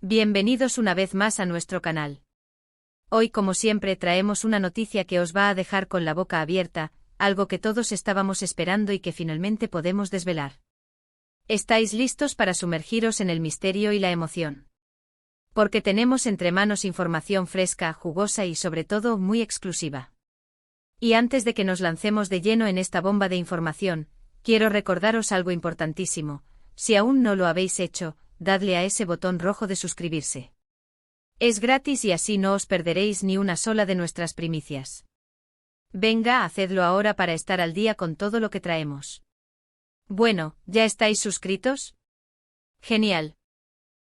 Bienvenidos una vez más a nuestro canal. Hoy, como siempre, traemos una noticia que os va a dejar con la boca abierta, algo que todos estábamos esperando y que finalmente podemos desvelar. ¿Estáis listos para sumergiros en el misterio y la emoción? Porque tenemos entre manos información fresca, jugosa y sobre todo muy exclusiva. Y antes de que nos lancemos de lleno en esta bomba de información, quiero recordaros algo importantísimo. Si aún no lo habéis hecho, dadle a ese botón rojo de suscribirse. Es gratis y así no os perderéis ni una sola de nuestras primicias. Venga, hacedlo ahora para estar al día con todo lo que traemos. Bueno, ¿ya estáis suscritos? Genial.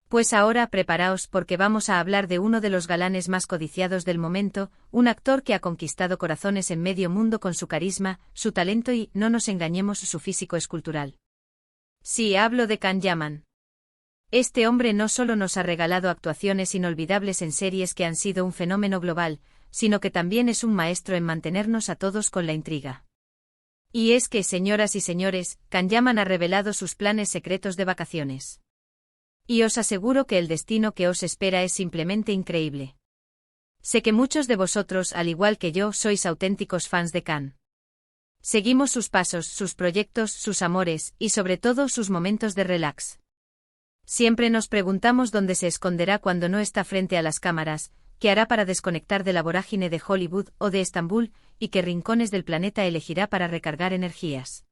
Pues ahora preparaos porque vamos a hablar de uno de los galanes más codiciados del momento, un actor que ha conquistado corazones en medio mundo con su carisma, su talento y, no nos engañemos, su físico escultural. Sí, hablo de Can Yaman. Este hombre no solo nos ha regalado actuaciones inolvidables en series que han sido un fenómeno global, sino que también es un maestro en mantenernos a todos con la intriga. Y es que, señoras y señores, Can Yaman ha revelado sus planes secretos de vacaciones. Y os aseguro que el destino que os espera es simplemente increíble. Sé que muchos de vosotros, al igual que yo, sois auténticos fans de Can. Seguimos sus pasos, sus proyectos, sus amores, y sobre todo sus momentos de relax. Siempre nos preguntamos dónde se esconderá cuando no está frente a las cámaras, qué hará para desconectar de la vorágine de Hollywood o de Estambul, y qué rincones del planeta elegirá para recargar energías.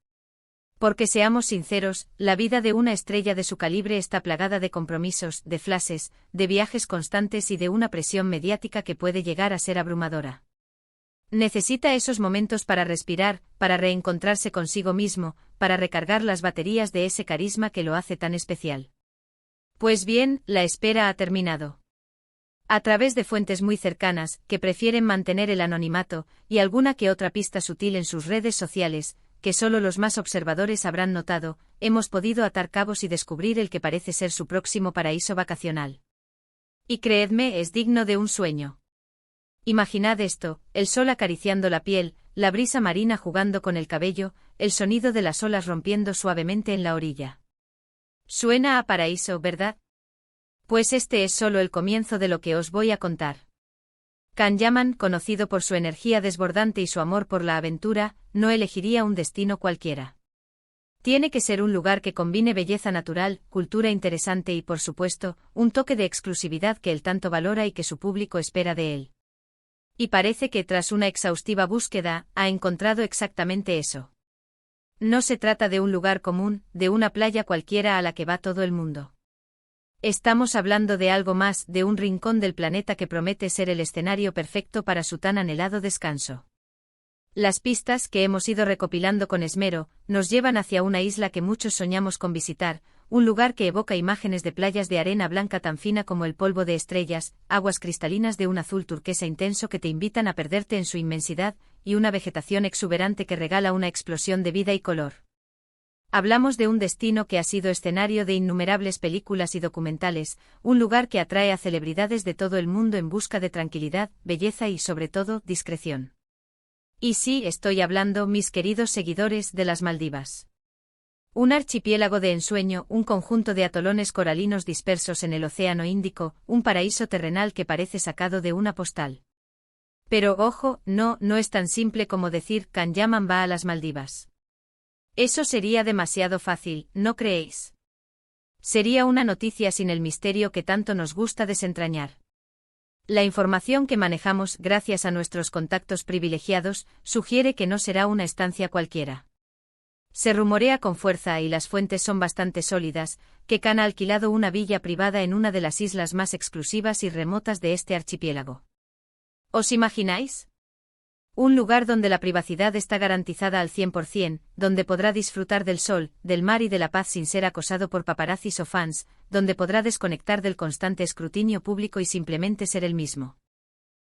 Porque seamos sinceros, la vida de una estrella de su calibre está plagada de compromisos, de flashes, de viajes constantes y de una presión mediática que puede llegar a ser abrumadora. Necesita esos momentos para respirar, para reencontrarse consigo mismo, para recargar las baterías de ese carisma que lo hace tan especial. Pues bien, la espera ha terminado. A través de fuentes muy cercanas, que prefieren mantener el anonimato, y alguna que otra pista sutil en sus redes sociales, que solo los más observadores habrán notado, hemos podido atar cabos y descubrir el que parece ser su próximo paraíso vacacional. Y creedme, es digno de un sueño. Imaginad esto, el sol acariciando la piel, la brisa marina jugando con el cabello, el sonido de las olas rompiendo suavemente en la orilla. Suena a paraíso, ¿verdad? Pues este es solo el comienzo de lo que os voy a contar. Can Yaman, conocido por su energía desbordante y su amor por la aventura, no elegiría un destino cualquiera. Tiene que ser un lugar que combine belleza natural, cultura interesante y, por supuesto, un toque de exclusividad que él tanto valora y que su público espera de él. Y parece que tras una exhaustiva búsqueda, ha encontrado exactamente eso. No se trata de un lugar común, de una playa cualquiera a la que va todo el mundo. Estamos hablando de algo más, de un rincón del planeta que promete ser el escenario perfecto para su tan anhelado descanso. Las pistas que hemos ido recopilando con esmero, nos llevan hacia una isla que muchos soñamos con visitar, un lugar que evoca imágenes de playas de arena blanca tan fina como el polvo de estrellas, aguas cristalinas de un azul turquesa intenso que te invitan a perderte en su inmensidad, y una vegetación exuberante que regala una explosión de vida y color. Hablamos de un destino que ha sido escenario de innumerables películas y documentales, un lugar que atrae a celebridades de todo el mundo en busca de tranquilidad, belleza y, sobre todo, discreción. Y sí, estoy hablando, mis queridos seguidores, de las Maldivas. Un archipiélago de ensueño, un conjunto de atolones coralinos dispersos en el Océano Índico, un paraíso terrenal que parece sacado de una postal. Pero ojo, no es tan simple como decir Can Yaman va a las Maldivas. Eso sería demasiado fácil, ¿no creéis? Sería una noticia sin el misterio que tanto nos gusta desentrañar. La información que manejamos gracias a nuestros contactos privilegiados sugiere que no será una estancia cualquiera. Se rumorea con fuerza, y las fuentes son bastante sólidas, que Can ha alquilado una villa privada en una de las islas más exclusivas y remotas de este archipiélago. ¿Os imagináis? Un lugar donde la privacidad está garantizada al 100%, donde podrá disfrutar del sol, del mar y de la paz sin ser acosado por paparazzis o fans, donde podrá desconectar del constante escrutinio público y simplemente ser él mismo.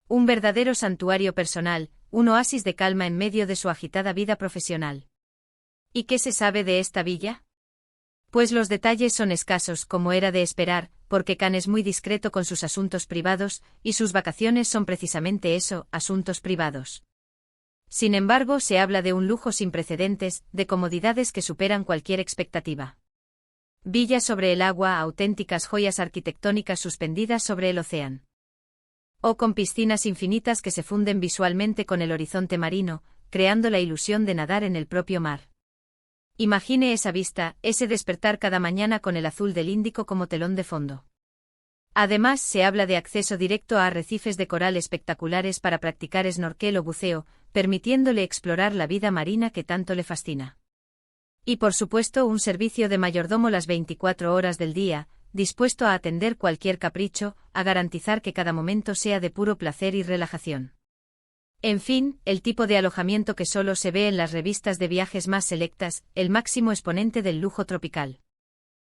Un verdadero santuario personal, un oasis de calma en medio de su agitada vida profesional. ¿Y qué se sabe de esta villa? Pues los detalles son escasos, como era de esperar, porque Can es muy discreto con sus asuntos privados, y sus vacaciones son precisamente eso, asuntos privados. Sin embargo, se habla de un lujo sin precedentes, de comodidades que superan cualquier expectativa. Villas sobre el agua, auténticas joyas arquitectónicas suspendidas sobre el océano. O con piscinas infinitas que se funden visualmente con el horizonte marino, creando la ilusión de nadar en el propio mar. Imagine esa vista, ese despertar cada mañana con el azul del Índico como telón de fondo. Además, se habla de acceso directo a arrecifes de coral espectaculares para practicar snorkel o buceo, permitiéndole explorar la vida marina que tanto le fascina. Y por supuesto un servicio de mayordomo las 24 horas del día, dispuesto a atender cualquier capricho, a garantizar que cada momento sea de puro placer y relajación. En fin, el tipo de alojamiento que solo se ve en las revistas de viajes más selectas, el máximo exponente del lujo tropical.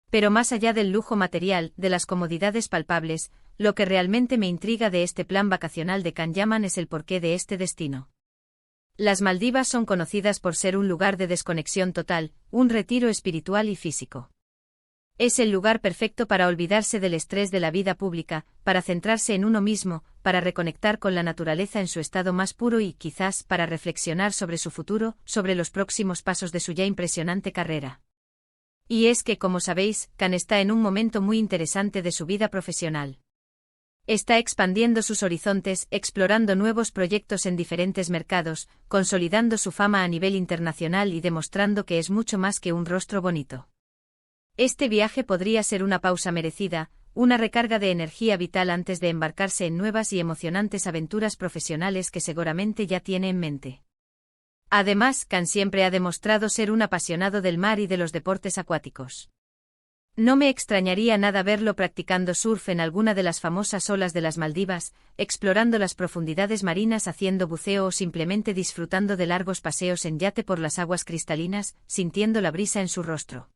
Pero más allá del lujo material, de las comodidades palpables, lo que realmente me intriga de este plan vacacional de Can Yaman es el porqué de este destino. Las Maldivas son conocidas por ser un lugar de desconexión total, un retiro espiritual y físico. Es el lugar perfecto para olvidarse del estrés de la vida pública, para centrarse en uno mismo, para reconectar con la naturaleza en su estado más puro y, quizás, para reflexionar sobre su futuro, sobre los próximos pasos de su ya impresionante carrera. Y es que, como sabéis, Can está en un momento muy interesante de su vida profesional. Está expandiendo sus horizontes, explorando nuevos proyectos en diferentes mercados, consolidando su fama a nivel internacional y demostrando que es mucho más que un rostro bonito. Este viaje podría ser una pausa merecida, una recarga de energía vital antes de embarcarse en nuevas y emocionantes aventuras profesionales que seguramente ya tiene en mente. Además, Can siempre ha demostrado ser un apasionado del mar y de los deportes acuáticos. No me extrañaría nada verlo practicando surf en alguna de las famosas olas de las Maldivas, explorando las profundidades marinas haciendo buceo o simplemente disfrutando de largos paseos en yate por las aguas cristalinas, sintiendo la brisa en su rostro.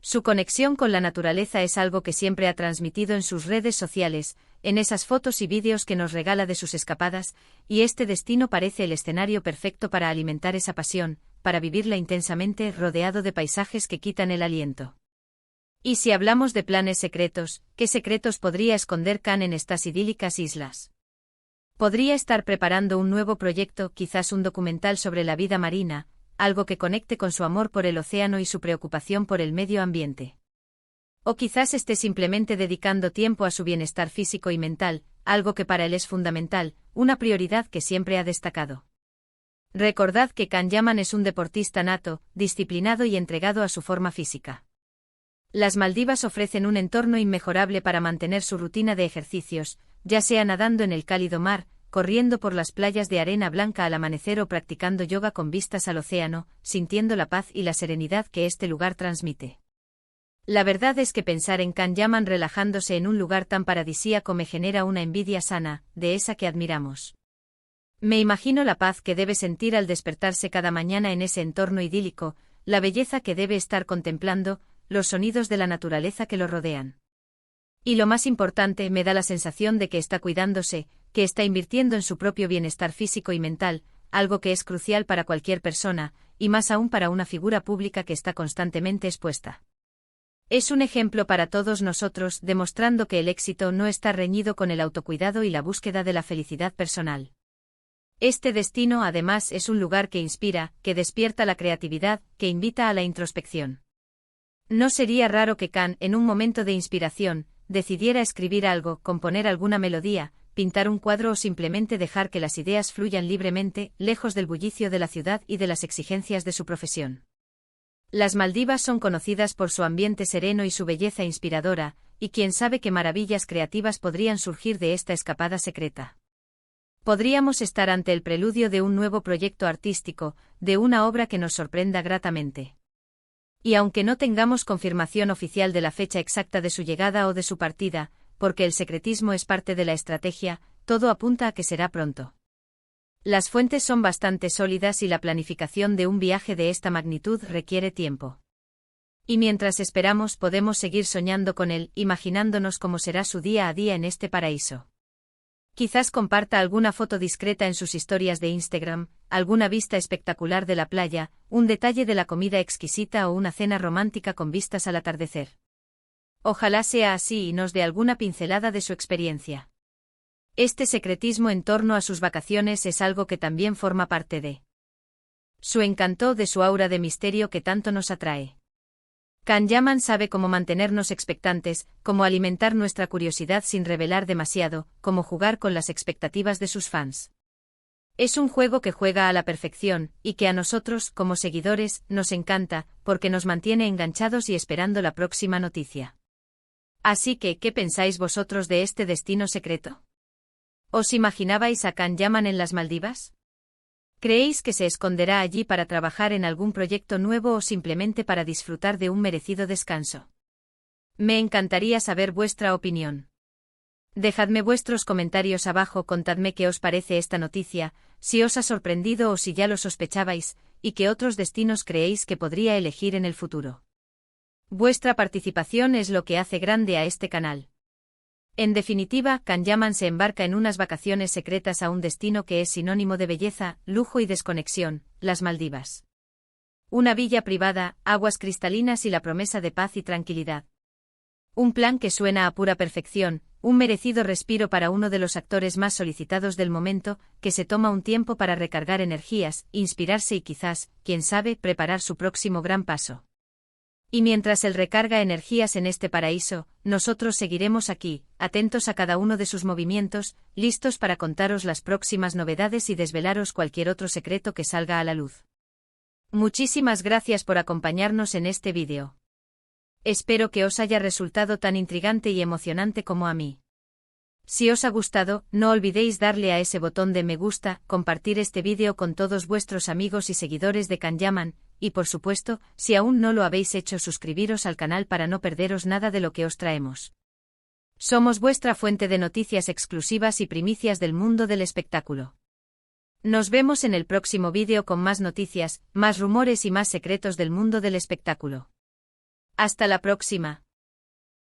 Su conexión con la naturaleza es algo que siempre ha transmitido en sus redes sociales, en esas fotos y vídeos que nos regala de sus escapadas, y este destino parece el escenario perfecto para alimentar esa pasión, para vivirla intensamente rodeado de paisajes que quitan el aliento. Y si hablamos de planes secretos, ¿qué secretos podría esconder Can en estas idílicas islas? Podría estar preparando un nuevo proyecto, quizás un documental sobre la vida marina, algo que conecte con su amor por el océano y su preocupación por el medio ambiente. O quizás esté simplemente dedicando tiempo a su bienestar físico y mental, algo que para él es fundamental, una prioridad que siempre ha destacado. Recordad que Can Yaman es un deportista nato, disciplinado y entregado a su forma física. Las Maldivas ofrecen un entorno inmejorable para mantener su rutina de ejercicios, ya sea nadando en el cálido mar, corriendo por las playas de arena blanca al amanecer o practicando yoga con vistas al océano, sintiendo la paz y la serenidad que este lugar transmite. La verdad es que pensar en Can Yaman relajándose en un lugar tan paradisíaco me genera una envidia sana, de esa que admiramos. Me imagino la paz que debe sentir al despertarse cada mañana en ese entorno idílico, la belleza que debe estar contemplando, los sonidos de la naturaleza que lo rodean. Y lo más importante, me da la sensación de que está cuidándose, que está invirtiendo en su propio bienestar físico y mental, algo que es crucial para cualquier persona, y más aún para una figura pública que está constantemente expuesta. Es un ejemplo para todos nosotros, demostrando que el éxito no está reñido con el autocuidado y la búsqueda de la felicidad personal. Este destino, además, es un lugar que inspira, que despierta la creatividad, que invita a la introspección. No sería raro que Can, en un momento de inspiración, decidiera escribir algo, componer alguna melodía, pintar un cuadro o simplemente dejar que las ideas fluyan libremente, lejos del bullicio de la ciudad y de las exigencias de su profesión. Las Maldivas son conocidas por su ambiente sereno y su belleza inspiradora, y quién sabe qué maravillas creativas podrían surgir de esta escapada secreta. Podríamos estar ante el preludio de un nuevo proyecto artístico, de una obra que nos sorprenda gratamente. Y aunque no tengamos confirmación oficial de la fecha exacta de su llegada o de su partida, porque el secretismo es parte de la estrategia, todo apunta a que será pronto. Las fuentes son bastante sólidas y la planificación de un viaje de esta magnitud requiere tiempo. Y mientras esperamos podemos seguir soñando con él, imaginándonos cómo será su día a día en este paraíso. Quizás comparta alguna foto discreta en sus historias de Instagram, alguna vista espectacular de la playa, un detalle de la comida exquisita o una cena romántica con vistas al atardecer. Ojalá sea así y nos dé alguna pincelada de su experiencia. Este secretismo en torno a sus vacaciones es algo que también forma parte de su encanto, de su aura de misterio que tanto nos atrae. Kanyaman sabe cómo mantenernos expectantes, cómo alimentar nuestra curiosidad sin revelar demasiado, cómo jugar con las expectativas de sus fans. Es un juego que juega a la perfección, y que a nosotros, como seguidores, nos encanta, porque nos mantiene enganchados y esperando la próxima noticia. Así que, ¿qué pensáis vosotros de este destino secreto? ¿Os imaginabais a Kanyaman en las Maldivas? ¿Creéis que se esconderá allí para trabajar en algún proyecto nuevo o simplemente para disfrutar de un merecido descanso? Me encantaría saber vuestra opinión. Dejadme vuestros comentarios abajo, contadme qué os parece esta noticia, si os ha sorprendido o si ya lo sospechabais, y qué otros destinos creéis que podría elegir en el futuro. Vuestra participación es lo que hace grande a este canal. En definitiva, Kanyaman se embarca en unas vacaciones secretas a un destino que es sinónimo de belleza, lujo y desconexión, las Maldivas. Una villa privada, aguas cristalinas y la promesa de paz y tranquilidad. Un plan que suena a pura perfección, un merecido respiro para uno de los actores más solicitados del momento, que se toma un tiempo para recargar energías, inspirarse y quizás, quién sabe, preparar su próximo gran paso. Y mientras él recarga energías en este paraíso, nosotros seguiremos aquí, atentos a cada uno de sus movimientos, listos para contaros las próximas novedades y desvelaros cualquier otro secreto que salga a la luz. Muchísimas gracias por acompañarnos en este vídeo. Espero que os haya resultado tan intrigante y emocionante como a mí. Si os ha gustado, no olvidéis darle a ese botón de me gusta, compartir este vídeo con todos vuestros amigos y seguidores de Kanyaman, y por supuesto, si aún no lo habéis hecho, suscribiros al canal para no perderos nada de lo que os traemos. Somos vuestra fuente de noticias exclusivas y primicias del mundo del espectáculo. Nos vemos en el próximo vídeo con más noticias, más rumores y más secretos del mundo del espectáculo. Hasta la próxima.